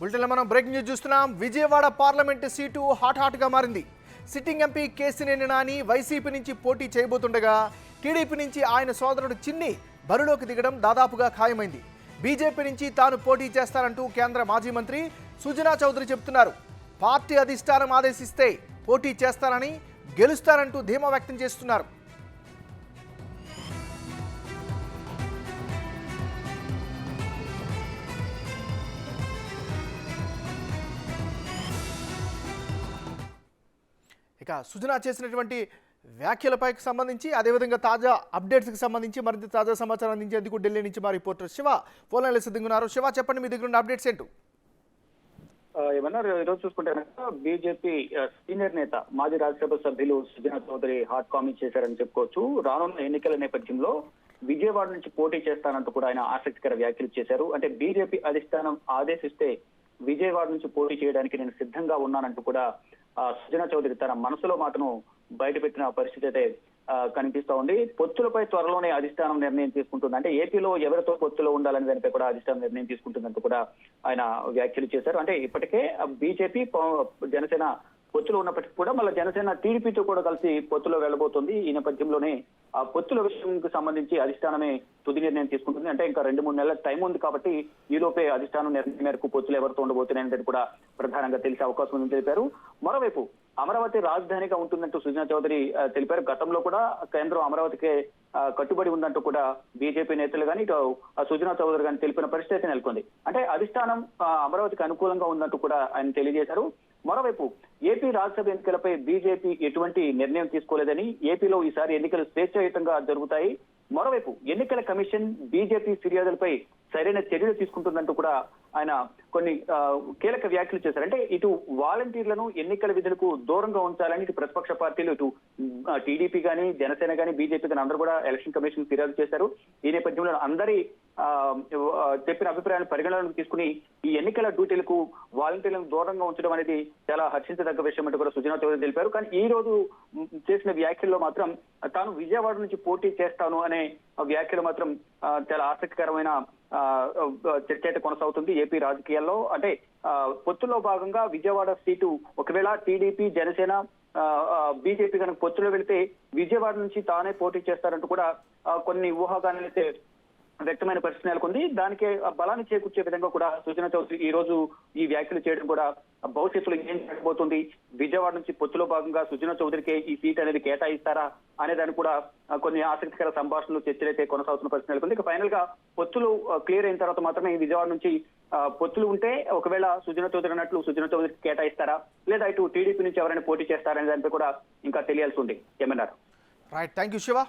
బులెటిన్లో మనం breaking news చూస్తున్నాం. విజయవాడ పార్లమెంటు సీటు హాట్గా మారింది. Sitting MP Kesineni Nani YCP నుంచి పోటీ చేయబోతుండగా టీడీపీ నుంచి ఆయన సోదరుడు చిన్ని బరిలోకి దిగడం దాదాపుగా ఖాయమైంది. బీజేపీ నుంచి తాను పోటీ చేస్తానంటూ కేంద్ర మాజీ మంత్రి సుజనా చౌదరి చెబుతున్నారు. పార్టీ అధిష్టానం ఆదేశిస్తే పోటీ చేస్తానని, గెలుస్తానంటూ ధీమా వ్యక్తం చేస్తున్నారు. ఇక సుజనా చేసినటువంటి వ్యాఖ్యలపై సంబంధించి అదేవిధంగా తాజా అప్డేట్స్కి సంబంధించి మరింత తాజా సమాచారం అందించేందుకు ఢిల్లీ నుంచి మా రిపోర్టర్ శివ ఫోన్ లైన్లో సిద్ధంగా ఉన్నారు. శివ, చెప్పండి, మీ దగ్గర ఉన్న అప్డేట్స్ ఏంటో. ఏమన్నారు ఈరోజు చూసుకుంటే బీజేపీ సీనియర్ నేత మాజీ రాజ్యసభ సభ్యులు సుజనా చౌదరి హాట్ కామెంట్ చేశారని చెప్పుకోవచ్చు. రానున్న ఎన్నికల నేపథ్యంలో విజయవాడ నుంచి పోటీ చేస్తానంటూ కూడా ఆయన ఆసక్తికర వ్యాఖ్యలు చేశారు. అంటే బీజేపీ అధిష్టానం ఆదేశిస్తే విజయవాడ నుంచి పోటీ చేయడానికి నేను సిద్ధంగా ఉన్నానంటూ కూడా సుజనా చౌదరి తన మనసులో మాటను బయటపెట్టిన పరిస్థితి అయితే కనిపిస్తా ఉంది. పొత్తులపై త్వరలోనే అధిష్టానం నిర్ణయం తీసుకుంటుంది. అంటే ఏపీలో ఎవరితో పొత్తులో ఉండాలని దానిపై కూడా అధిష్టానం నిర్ణయం తీసుకుంటుందంటూ కూడా ఆయన వ్యాఖ్యలు చేశారు. అంటే ఇప్పటికే బీజేపీ జనసేన పొత్తులో ఉన్నప్పటికీ కూడా మళ్ళీ జనసేన టీడీపీతో కూడా కలిసి పొత్తులో వెళ్ళబోతుంది. ఈ నేపథ్యంలోనే ఆ పొత్తుల విషయంకి సంబంధించి అధిష్టానమే తుది నిర్ణయం తీసుకుంటుంది. అంటే ఇంకా 2-3 నెలల టైం ఉంది కాబట్టి ఈలోపే అధిష్టానం నిర్ణయం మేరకు పొత్తులు ఎవరితో ఉండబోతున్నాయనేది కూడా ప్రధానంగా తెలిసే అవకాశం ఉందని తెలిపారు. మరోవైపు అమరావతి రాజధానిగా ఉంటుందంటూ సుజనా చౌదరి తెలిపారు. గతంలో కూడా కేంద్రం అమరావతికే కట్టుబడి ఉందంటూ కూడా బీజేపీ నేతలు కానీ ఇటు సుజనా చౌదరి కానీ తెలిపిన పరిస్థితి నెలకొంది. అంటే అధిష్టానం అమరావతికి అనుకూలంగా ఉందంటూ కూడా ఆయన తెలియజేశారు. మరోవైపు ఏపీ రాజ్యసభ ఎన్నికలపై బీజేపీ ఎటువంటి నిర్ణయం తీసుకోలేదని, ఏపీలో ఈసారి ఎన్నికలు స్వేచ్ఛాయుతంగా జరుగుతాయి. మరోవైపు ఎన్నికల కమిషన్ బీజేపీ ఫిర్యాదులపై సరైన చర్యలు తీసుకుంటుందంటూ కూడా ఆయన కొన్ని కీలక వ్యాఖ్యలు చేశారు. అంటే ఇటు వాలంటీర్లను ఎన్నికల విధులకు దూరంగా ఉంచాలని ఇటు ప్రతిపక్ష పార్టీలు, ఇటు టీడీపీ కానీ, జనసేన కానీ, బీజేపీ కానీ అందరూ కూడా ఎలక్షన్ కమిషన్ ఫిర్యాదు చేశారు. ఈ నేపథ్యంలో అందరి చెప్పిన అభిప్రాయాలను పరిగణనలోకి తీసుకుని ఈ ఎన్నికల డ్యూటీలకు వాలంటీర్లను దూరంగా ఉంచడం అనేది చాలా హర్షించదగ్గ విషయం అంటూ కూడా సుజనా చౌదరి తెలిపారు. కానీ ఈ రోజు చేసిన వ్యాఖ్యల్లో మాత్రం తాను విజయవాడ నుంచి పోటీ చేస్తాను అనే వ్యాఖ్యలు మాత్రం చాలా ఆసక్తికరమైన చర్చ అయితే కొనసాగుతుంది ఏపీ రాజకీయాల్లో. అంటే పొత్తులో భాగంగా విజయవాడ సీటు ఒకవేళ టీడీపీ, జనసేన, బీజేపీ కనుక పొత్తులో వెళితే విజయవాడ నుంచి తానే పోటీ చేస్తారంటూ కూడా కొన్ని ఊహాగానాలు అయితే వ్యక్తమైన పరిస్థితి నెలకొంది. దానికి బలాన్ని చేకూర్చే విధంగా కూడా సుజనా చౌదరి ఈ రోజు ఈ వ్యాఖ్యలు చేయడం కూడా భవిష్యత్తులో ఏం జరగబోతుంది, విజయవాడ నుంచి పొత్తులో భాగంగా సుజనా చౌదరికి ఈ సీట్ అనేది కేటాయిస్తారా అనే దాన్ని కూడా కొన్ని ఆసక్తికర సంభాషణలు, చర్చలు అయితే కొనసాగుతున్న పరిస్థితి నెలకొంది. ఇక ఫైనల్ గా పొత్తులు క్లియర్ అయిన తర్వాత మాత్రమే విజయవాడ నుంచి పొత్తులు ఉంటే ఒకవేళ సుజనా చౌదరి అన్నట్లు సుజనా చౌదరికి కేటాయిస్తారా, లేదా ఇటు టీడీపీ నుంచి ఎవరైనా పోటీ చేస్తారా అనే దానిపై కూడా ఇంకా తెలియాల్సి ఉంది. ఏమన్నారు? Right, thank you Shiva.